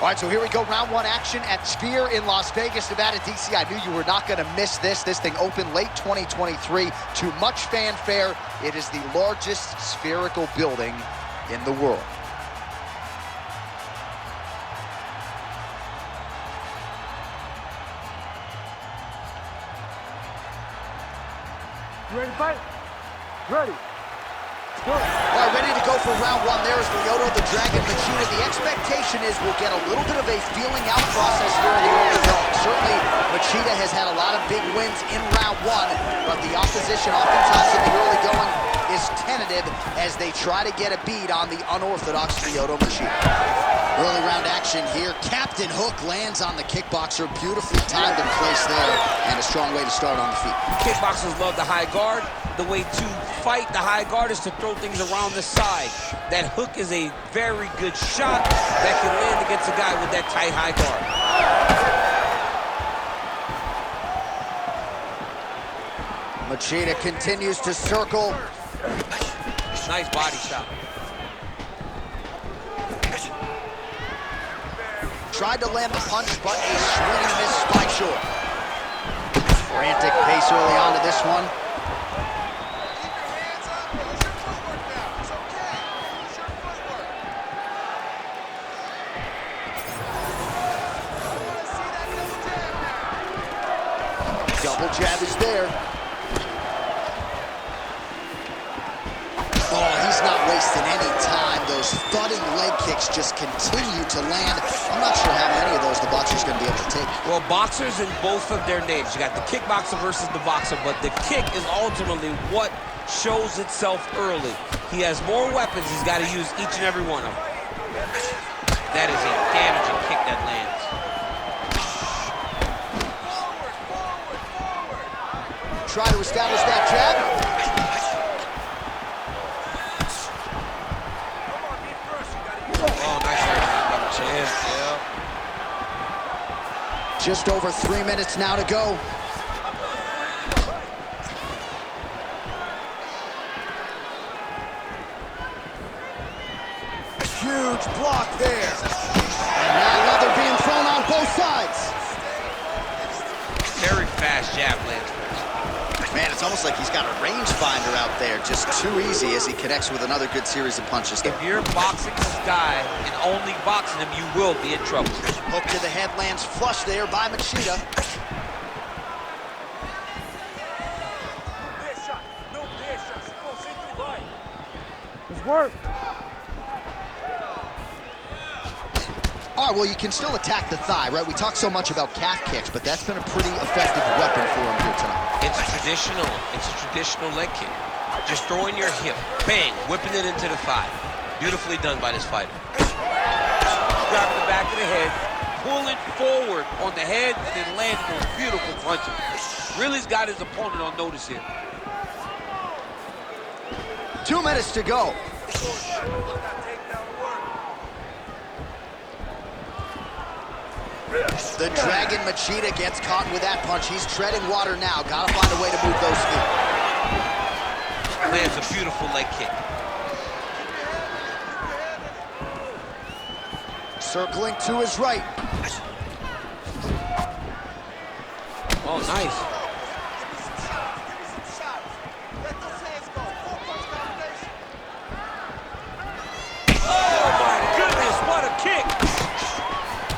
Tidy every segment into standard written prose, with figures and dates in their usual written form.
All right, so here we go, round one action at Sphere in Las Vegas, Nevada, DC. I knew you were not gonna miss this. This thing opened late 2023 to much fanfare. It is the largest spherical building in the world. You ready to fight? Ready. All right, ready to go for round one. There is Lyoto the Dragon Machida. The expectation is we'll get a little bit of a feeling out process here in the early going. Certainly, Machida has had a lot of big wins in round one, but the opposition oftentimes in the early going is tentative as they try to get a bead on the unorthodox Lyoto Machida. Early round action here. Captain Hook lands on the kickboxer. Beautifully timed and placed there, and a strong way to start on the feet. Kickboxers love the high guard. The way to fight the high guard is to throw things around the side. That hook is a very good shot that can land against a guy with that tight high guard. Machida continues to circle. Nice body shot. Tried to land the punch, but a swing and a miss by short. Frantic pace early on to this one. Double jab is there. Oh, he's not wasting any time. Those thudding leg kicks just continue to land. I'm not sure how many of those the boxer's going to be able to take. Well, boxers in both of their names. You got the kickboxer versus the boxer, but the kick is ultimately what shows itself early. He has more weapons. He's got to use each and every one of them. That is a damaging kick that lands. Try to establish that jab. Oh, nice chance, yeah. Just over 3 minutes now to go. Huge block there. And now another being thrown on both sides. Very fast jab lands. Man, it's almost like he's got a rangefinder out there. Just too easy as he connects with another good series of punches. If you're boxing this guy and only boxing him, you will be in trouble. Hook to the head lands flush there by Machida. Let's work. All right, well, you can still attack the thigh, right? We talk so much about calf kicks, but that's been a pretty effective weapon for him here tonight. It's traditional. It's a traditional leg kick. Just throwing your hip, bang, whipping it into the thigh. Beautifully done by this fighter. Grabbing the back of the head, pulling forward on the head, and then landing those beautiful punches. Really's got his opponent on notice here. 2 minutes to go. The Dragon Machida gets caught with that punch. He's treading water now. Gotta find a way to move those feet. Lands a beautiful leg kick. Circling to his right. Oh, nice. Oh, my goodness, what a kick.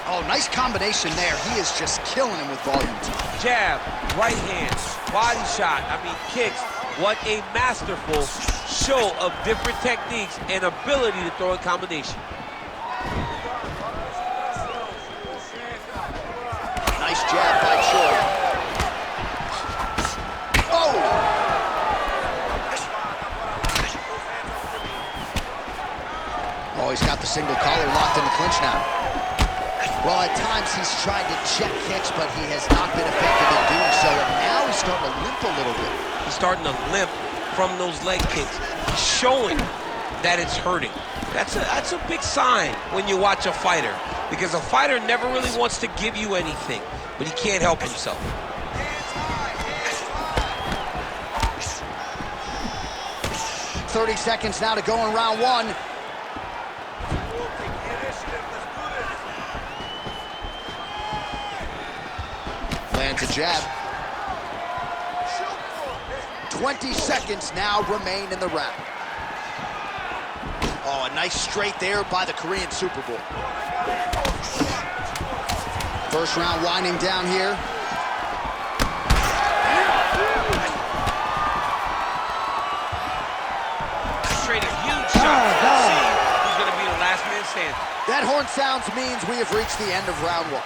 Oh, nice combination there. He is just killing him with volume. Jab, right hand, body shot, kicks. What a masterful show of different techniques and ability to throw in combination. Nice jab by Short. Oh! Oh, he's got the single collar locked in the clinch now. Well, at times he's tried to check kicks, but he has not been effective in doing so, and now he's starting to limp a little bit. He's starting to limp from those leg kicks, showing that it's hurting. That's a big sign when you watch a fighter, because a fighter never really wants to give you anything, but he can't help himself. $30 now to go in round one. Lands a jab. 20 seconds now remain in the round. Oh, a nice straight there by the Korean Super Bowl. First round winding down here. Trading huge shots. Let's see who's going to be the last man standing. That horn sounds means we have reached the end of round one.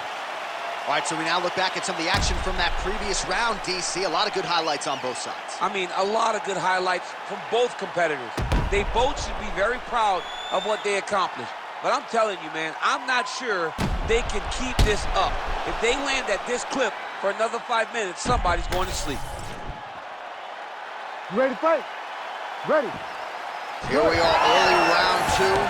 All right, so we now look back at some of the action from that previous round, DC. A lot of good highlights on both sides. I mean, a lot of good highlights from both competitors. They both should be very proud of what they accomplished. But I'm telling you, man, I'm not sure they can keep this up. If they land at this clip for another 5 minutes, somebody's going to sleep. You ready to fight? Ready. Here we are, early round two.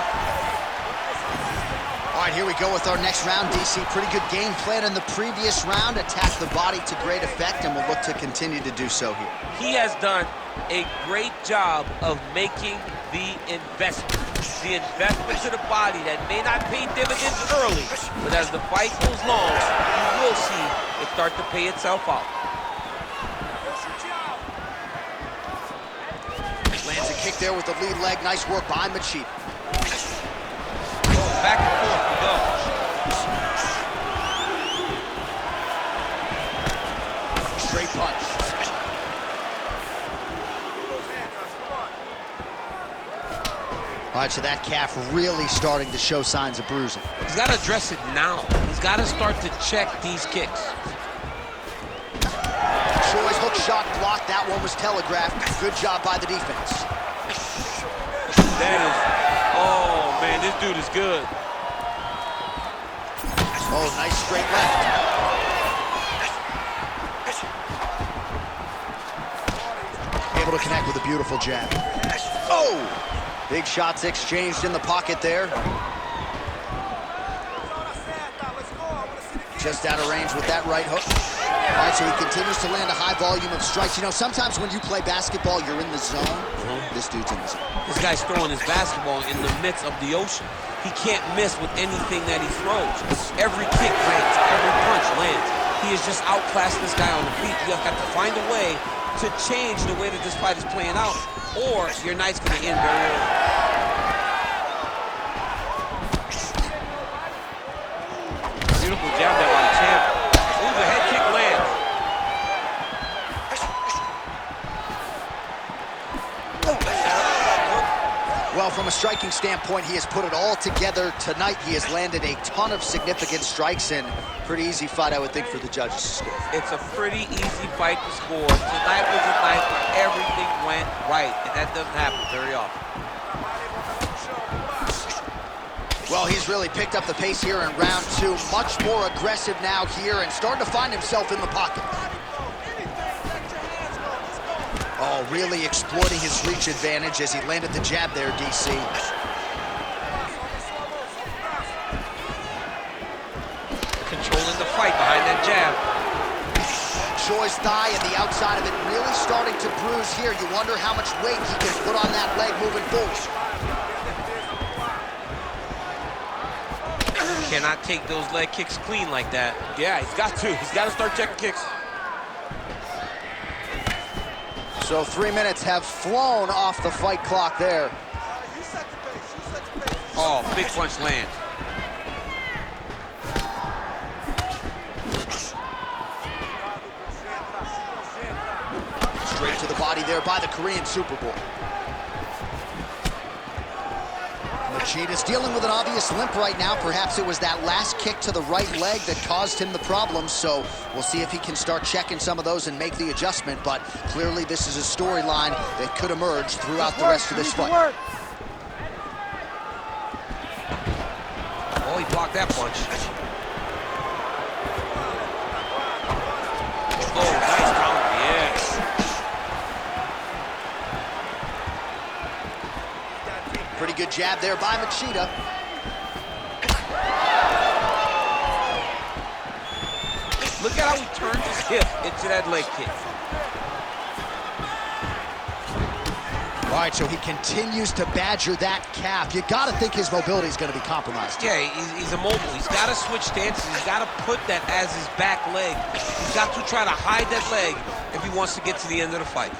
All right, here we go with our next round, DC. Pretty good game plan in the previous round. Attacked the body to great effect, and we'll look to continue to do so here. He has done a great job of making the investment. The investment to the body that may not pay dividends early, but as the fight goes long, you will see it start to pay itself out. Lands a kick there with the lead leg. Nice work by Machida. Back and forth we go. Straight punch. All right, so that calf really starting to show signs of bruising. He's got to address it now. He's got to start to check these kicks. Choi's hook shot blocked. That one was telegraphed. Good job by the defense. That is, oh man, this dude is good. Oh, nice straight left. Able to connect with a beautiful jab. Oh! Big shots exchanged in the pocket there. Just out of range with that right hook. All right, so he continues to land a high volume of strikes. You know, sometimes when you play basketball, you're in the zone. This dude's in the zone. This guy's throwing his basketball in the midst of the ocean. He can't miss with anything that he throws. Every kick lands, every punch lands. He has just outclassed this guy on the feet. You have got to find a way to change the way that this fight is playing out, or your night's going to end very early. Beautiful jab there by the champ. Ooh, the head kick lands. Well, from a striking standpoint, he has put it all together tonight. He has landed a ton of significant strikes, and pretty easy fight, I would think, for the judges to score. It's a pretty easy fight to score. Tonight was a night where everything went right, and that doesn't happen very often. Well, he's really picked up the pace here in round two. Much more aggressive now here and starting to find himself in the pocket. Oh, really exploiting his reach advantage as he landed the jab there, DC. Controlling the fight behind that jab. Choi's thigh and the outside of it really starting to bruise here. You wonder how much weight he can put on that leg moving forward. Cannot take those leg kicks clean like that. Yeah, he's got to. He's got to start checking kicks. So 3 minutes have flown off the fight clock there. Oh, big punch lands. Straight to the body there by the Korean Super Bowl. Machida's dealing with an obvious limp right now. Perhaps it was that last kick to the right leg that caused him the problems. So we'll see if he can start checking some of those and make the adjustment. But clearly this is a storyline that could emerge throughout the rest of this fight. Oh, he blocked that punch. Oh, nice counter, yes. Pretty good jab there by Machida. Look at how he turns his hip into that leg kick. All right, so he continues to badger that calf. You got to think his mobility is going to be compromised. Yeah, he's immobile. He's got to switch stances. He's got to put that as his back leg. He's got to try to hide that leg if he wants to get to the end of the fight.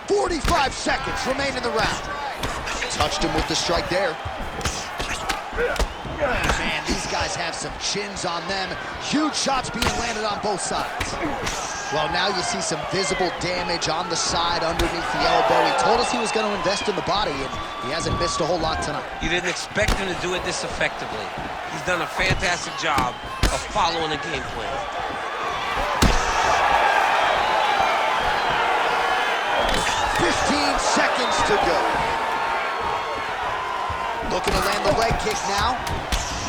45 seconds remain in the round. Touched him with the strike there. Man, these guys have some chins on them. Huge shots being landed on both sides. Well, now you see some visible damage on the side underneath the elbow. He told us he was going to invest in the body, and he hasn't missed a whole lot tonight. You didn't expect him to do it this effectively. He's done a fantastic job of following the game plan. Seconds to go. Looking to land the leg kick now.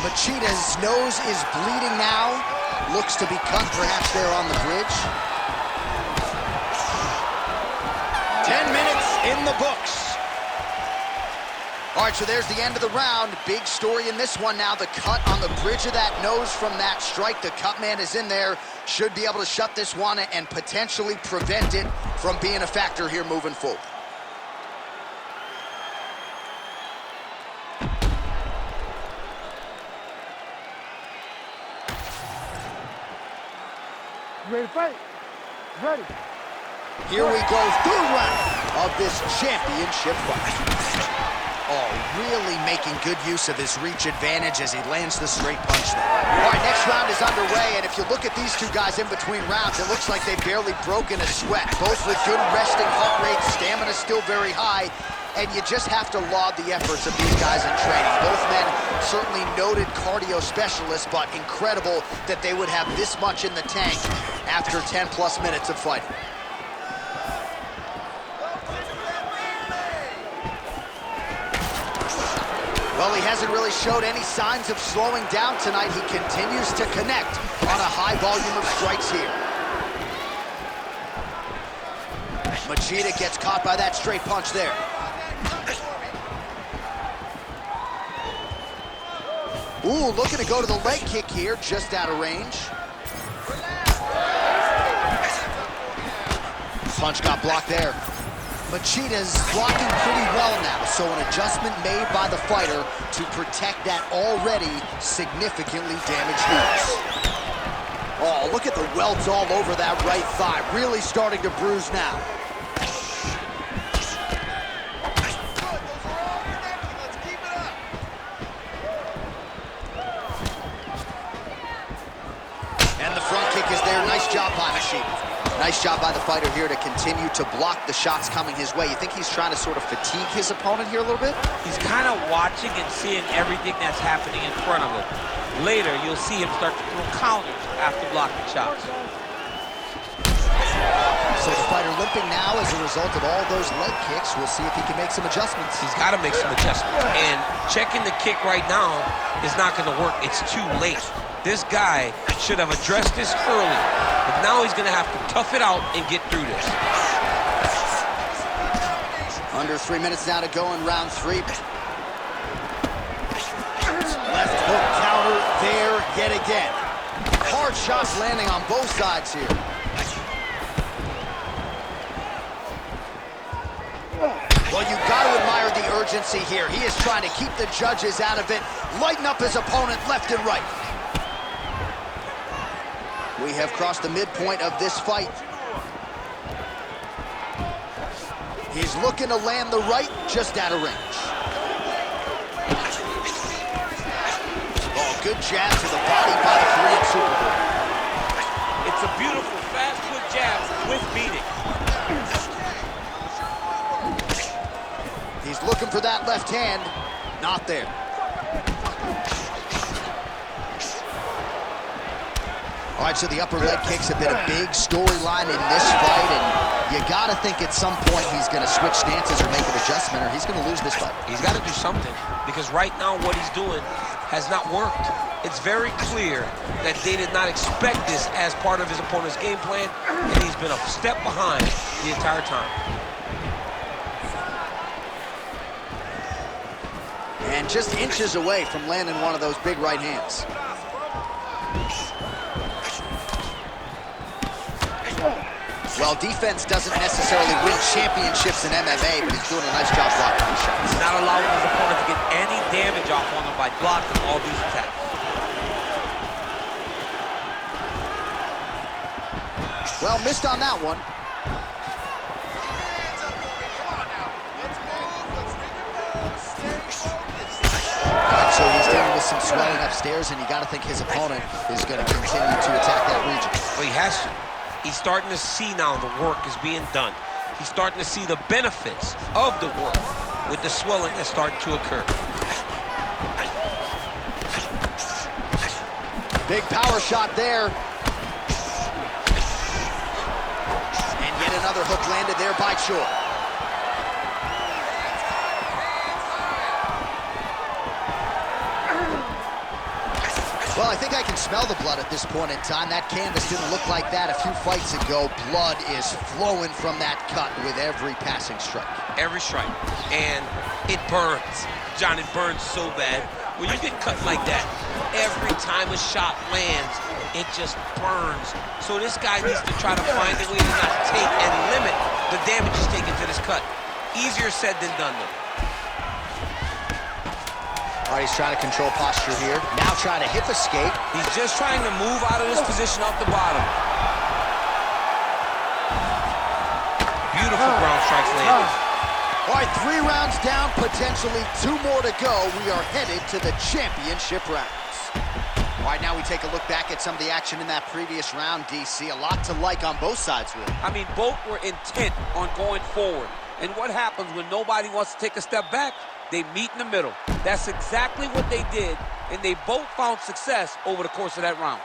Machida's nose is bleeding now. Looks to be cut, perhaps there on the bridge. 10 minutes in the books. All right, so there's the end of the round. Big story in this one now. The cut on the bridge of that nose from that strike. The cut man is in there. Should be able to shut this one and potentially prevent it from being a factor here moving forward. You ready to fight? Ready. Here we go, third round of this championship fight. Oh, really making good use of his reach advantage as he lands the straight punch there. All right, next round is underway, and if you look at these two guys in between rounds, it looks like they've barely broken a sweat. Both with good resting heart rates, stamina still very high, and you just have to laud the efforts of these guys in training. Both men certainly noted cardio specialists, but incredible that they would have this much in the tank after 10-plus minutes of fighting. Well, he hasn't really showed any signs of slowing down tonight. He continues to connect on a high volume of strikes here. Machida gets caught by that straight punch there. Ooh, looking to go to the leg kick here, just out of range. Punch got blocked there. Machida's blocking pretty well now, so an adjustment made by the fighter to protect that already significantly damaged knees. Oh, look at the welts all over that right thigh, really starting to bruise now. And the front kick is there, nice job by Machida. Nice job by the fighter here to continue to block the shots coming his way. You think he's trying to sort of fatigue his opponent here a little bit? He's kind of watching and seeing everything that's happening in front of him. Later, you'll see him start to throw counters after blocking shots. So the fighter limping now as a result of all those leg kicks. We'll see if he can make some adjustments. He's got to make some adjustments. And checking the kick right now is not going to work. It's too late. This guy should have addressed this early. But now he's going to have to tough it out and get through this. Under 3 minutes now to go in round 3. Left hook counter there yet again. Hard shots landing on both sides here. Well, you've got to admire the urgency here. He is trying to keep the judges out of it, lighten up his opponent left and right. We have crossed the midpoint of this fight. He's looking to land the right, just out of range. Oh, good jab to the body by the Korean Superboy. It's a beautiful fast foot jab with beating. He's looking for that left hand, not there. All right, so the upper leg kicks have been a big storyline in this fight, and you got to think at some point he's going to switch stances or make an adjustment, or he's going to lose this fight. He's got to do something, because right now what he's doing has not worked. It's very clear that they did not expect this as part of his opponent's game plan, and he's been a step behind the entire time. And just inches away from landing one of those big right hands. Well, defense doesn't necessarily win championships in MMA, but he's doing a nice job blocking these shots. He's not allowing his opponent to get any damage off on him by blocking all these attacks. Well, missed on that one. So he's dealing with some swelling upstairs, and you got to think his opponent is going to continue to attack that region. Well, he has to. He's starting to see now the work is being done. He's starting to see the benefits of the work with the swelling that's starting to occur. Big power shot there. And yet another hook landed there by Choi. Well, I think I can smell the blood at this point in time. That canvas didn't look like that a few fights ago. Blood is flowing from that cut with every passing strike. Every strike. And it burns. John, it burns so bad. When you get cut like that, every time a shot lands, it just burns. So this guy needs to try to find a way to not take and limit the damage he's taking to this cut. Easier said than done, though. All right, he's trying to control posture here. Now trying to hip escape. He's just trying to move out of this position off the bottom. Beautiful ground strikes landed. All right, 3 rounds down, potentially 2 more to go. We are headed to the championship rounds. All right, now we take a look back at some of the action in that previous round, DC. A lot to like on both sides, really. I mean, both were intent on going forward. And what happens when nobody wants to take a step back? They meet in the middle. That's exactly what they did, and they both found success over the course of that round.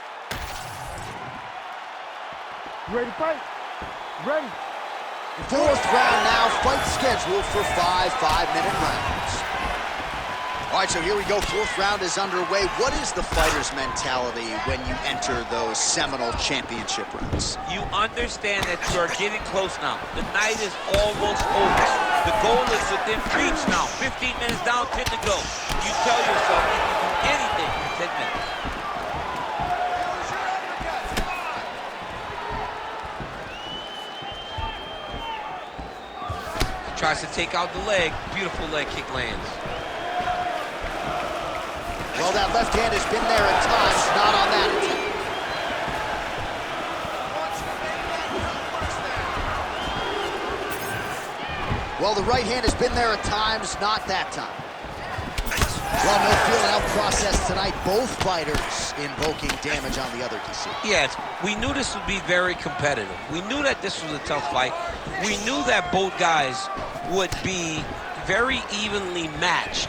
You ready to fight? Ready. 4th round now, fight scheduled for 5 5-minute rounds. All right, so here we go. 4th round is underway. What is the fighter's mentality when you enter those seminal championship rounds? You understand that you are getting close now. The night is almost over. The goal is within reach now. 15 minutes down, 10 to go. You tell yourself you can do anything in 10 minutes. Tries to take out the leg. Beautiful leg kick lands. Well, that left hand has been there at times, not on that attempt. Well, the right hand has been there at times, not that time. Well, no feeling out process tonight. Both fighters invoking damage on the other, DC. Yes, we knew this would be very competitive. We knew that this was a tough fight. We knew that both guys would be very evenly matched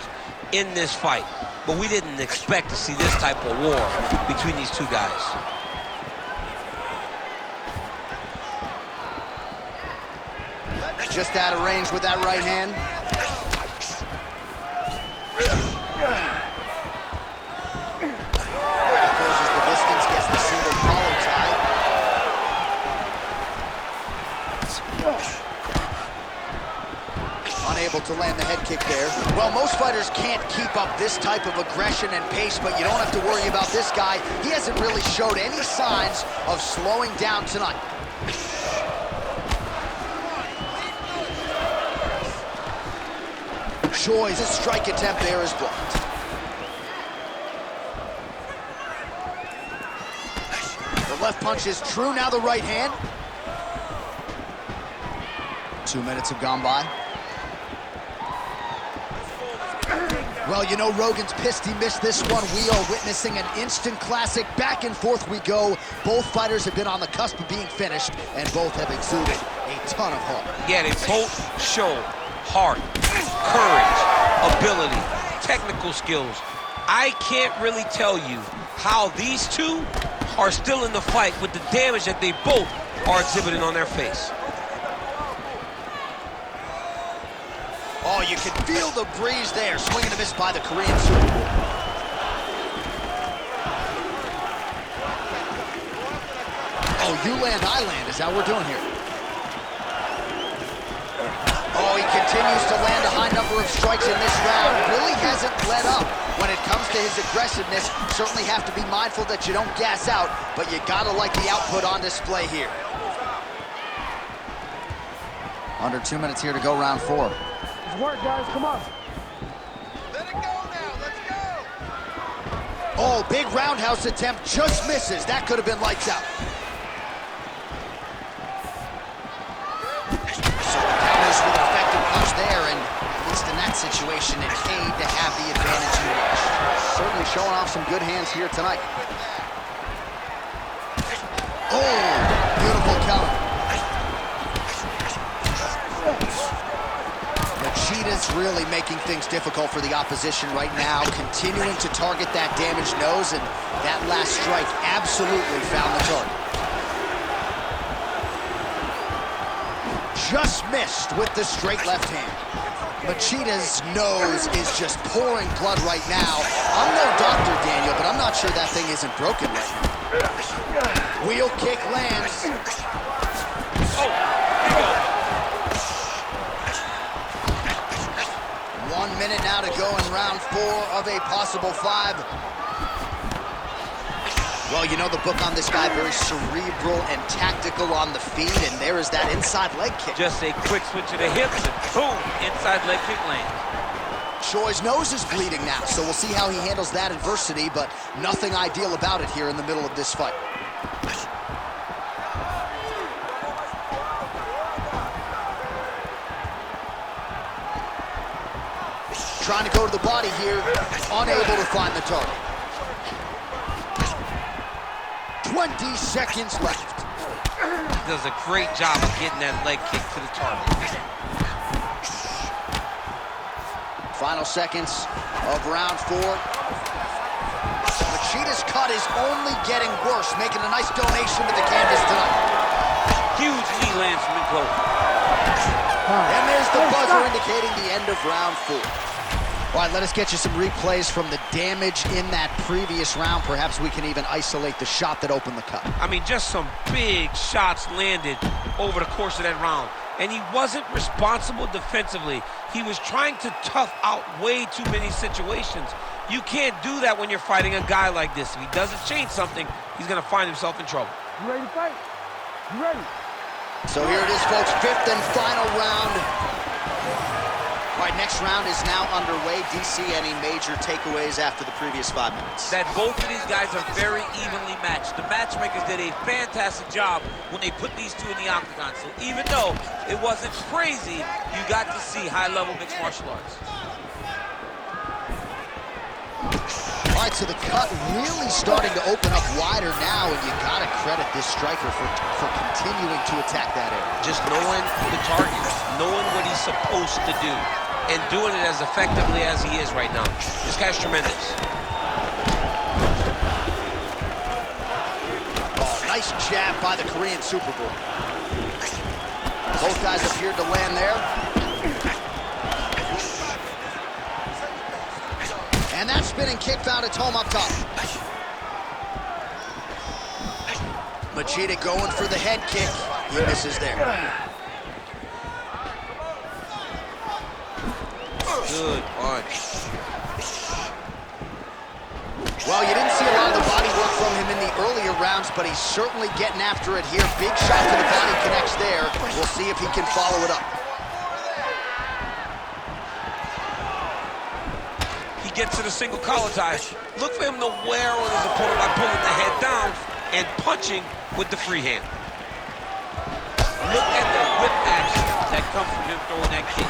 in this fight. But we didn't expect to see this type of war between these two guys. Just out of range with that right hand. Closes the distance, gets the single collar tie. Unable to land the head kick there. Well, most fighters can't keep up this type of aggression and pace, but you don't have to worry about this guy. He hasn't really showed any signs of slowing down tonight. Choi's strike attempt there is blocked. The left punch is true, now the right hand. 2 minutes have gone by. Well, you know Rogan's pissed he missed this one. We are witnessing an instant classic. Back and forth we go. Both fighters have been on the cusp of being finished, and both have exuded a ton of heart. Yeah, they both show heart, courage, ability, technical skills. I can't really tell you how these two are still in the fight with the damage that they both are exhibiting on their face. Oh, you can feel the breeze there. Swing and a miss by the Korean Super. Oh, you land, I land is how we're doing here. Oh, he continues to land a high number of strikes in this round. Really hasn't let up when it comes to his aggressiveness. Certainly have to be mindful that you don't gas out, but you gotta like the output on display here. Under 2 minutes here to go, round 4. It's work, guys. Come on. Let it go now. Let's go. Oh, big roundhouse attempt, just misses. That could have been lights out. So the counters with an effective punch there, and at least in that situation, it paid to have the advantage in reach. Certainly showing off some good hands here tonight. Oh, beautiful counter. Machida's really making things difficult for the opposition right now, continuing to target that damaged nose, and that last strike absolutely found the target. Just missed with the straight left hand. Machida's nose is just pouring blood right now. I'm no doctor, Daniel, but I'm not sure that thing isn't broken right now. Wheel kick lands. Oh, here you go. 1 minute now to go in round 4 of a possible 5. Well, you know the book on this guy, very cerebral and tactical on the feet, and there is that inside leg kick. Just a quick switch of the hips, and boom, inside leg kick lands. Choi's nose is bleeding now, so we'll see how he handles that adversity, but nothing ideal about it here in the middle of this fight. Trying to go to the body here, unable to find the target. 20 seconds left. He does a great job of getting that leg kick to the target. Final seconds of round 4. Machida's cut is only getting worse, making a nice donation to the canvas tonight. Huge knee lands from close. And there's the buzzer indicating the end of round 4. All right, let us get you some replays from the damage in that previous round. Perhaps we can even isolate the shot that opened the cut. I mean, just some big shots landed over the course of that round. And he wasn't responsible defensively. He was trying to tough out way too many situations. You can't do that when you're fighting a guy like this. If he doesn't change something, he's going to find himself in trouble. You ready to fight? You ready? So here it is, folks, 5th and final round. All right, next round is now underway. DC, any major takeaways after the previous 5 minutes? That both of these guys are very evenly matched. The matchmakers did a fantastic job when they put these two in the octagon. So even though it wasn't crazy, you got to see high-level mixed martial arts. All right, so the cut really starting to open up wider now, and you got to credit this striker for continuing to attack that area. Just knowing the targets, knowing what he's supposed to do, and doing it as effectively as he is right now. This guy's tremendous. Oh, nice jab by the Korean Superboy. Both guys appeared to land there. And that spinning kick found its home up top. Machida going for the head kick. He misses there. Good punch. Well, you didn't see a lot of the body work from him in the earlier rounds, but he's certainly getting after it here. Big shot to the body connects there. We'll see if he can follow it up. Gets to the single collar tie. Look for him to wear on his opponent by pulling the head down and punching with the free hand. Look at the whip action that comes from him throwing that kick.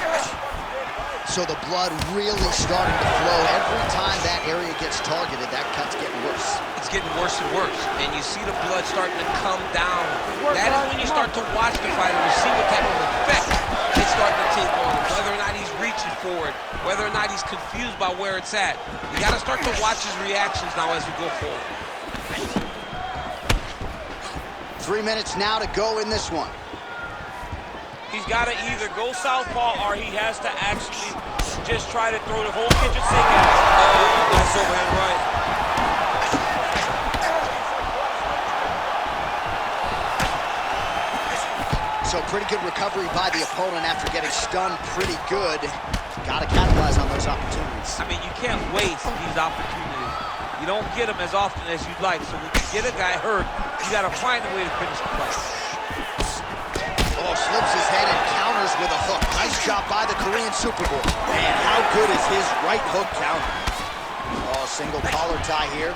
So the blood really starting to flow. Every time that area gets targeted, that cut's getting worse. It's getting worse and worse, and you see the blood starting to come down. That is when you start to watch the fighter to see what type of effect it's starting to take on him, whether or not he's reaching for it, whether or not he's confused by where it's at. You got to start to watch his reactions now as we go forward. 3 minutes now to go in this one. He's got to either go southpaw or he has to actually just try to throw the whole kitchen sink at him. Oh, that's overhand right. So pretty good recovery by the opponent after getting stunned pretty good. Got to capitalize on those opportunities. I mean, you can't waste these opportunities. You don't get them as often as you'd like. So when you get a guy hurt, you got to find a way to finish the fight. Oh, flips his head and counters with a hook. Nice job by the Korean Superboy. Man, how good is his right hook counter? Oh, single collar tie here.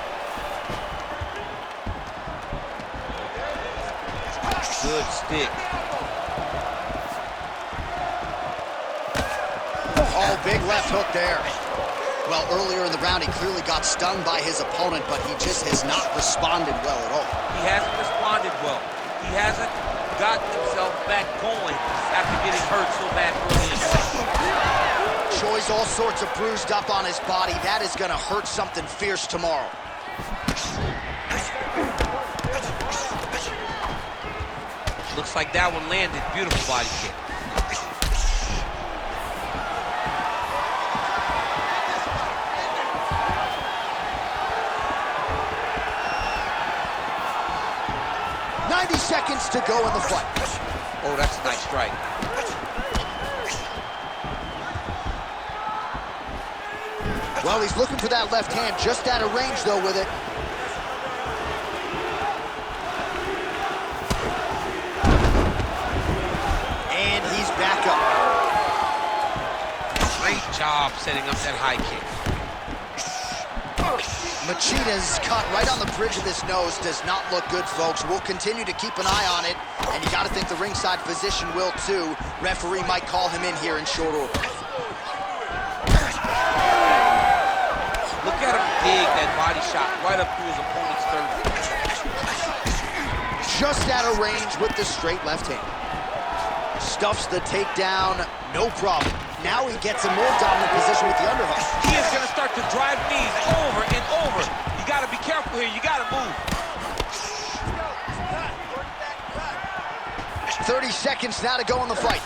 Good stick. Oh, big left hook there. Well, earlier in the round, he clearly got stung by his opponent, but he just has not responded well at all. He hasn't responded well. He hasn't gotten himself back going after getting hurt so bad early in the fight. Choi's all sorts of bruised up on his body. That is going to hurt something fierce tomorrow. Looks like that one landed. Beautiful body kick. Seconds to go in the fight. Oh, that's a nice strike. Well, he's looking for that left hand, just out of range, though, with it. And he's back up. Great job setting up that high kick. Machida's cut right on the bridge of his nose does not look good, folks. We'll continue to keep an eye on it, and you got to think the ringside physician will too. Referee might call him in here in short order. Look at him dig that body shot right up through his opponent's sternum. Just out of range with the straight left hand. Stuffs the takedown, no problem. Now he gets a more dominant position with the underhook. He is going to start to drive knees over and over. You got to be careful here. You got to move. 30 seconds now to go in the fight.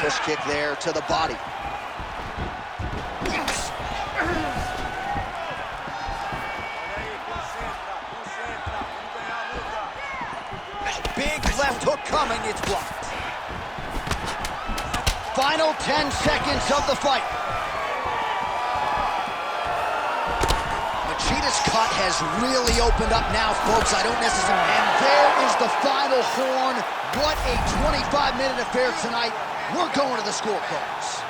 Push kick there to the body. Big left hook coming, it's blocked. Final 10 seconds of the fight. Machida's cut has really opened up now, folks. I don't necessarily... And there is the final horn. What a 25-minute affair tonight. We're going to the scorecards.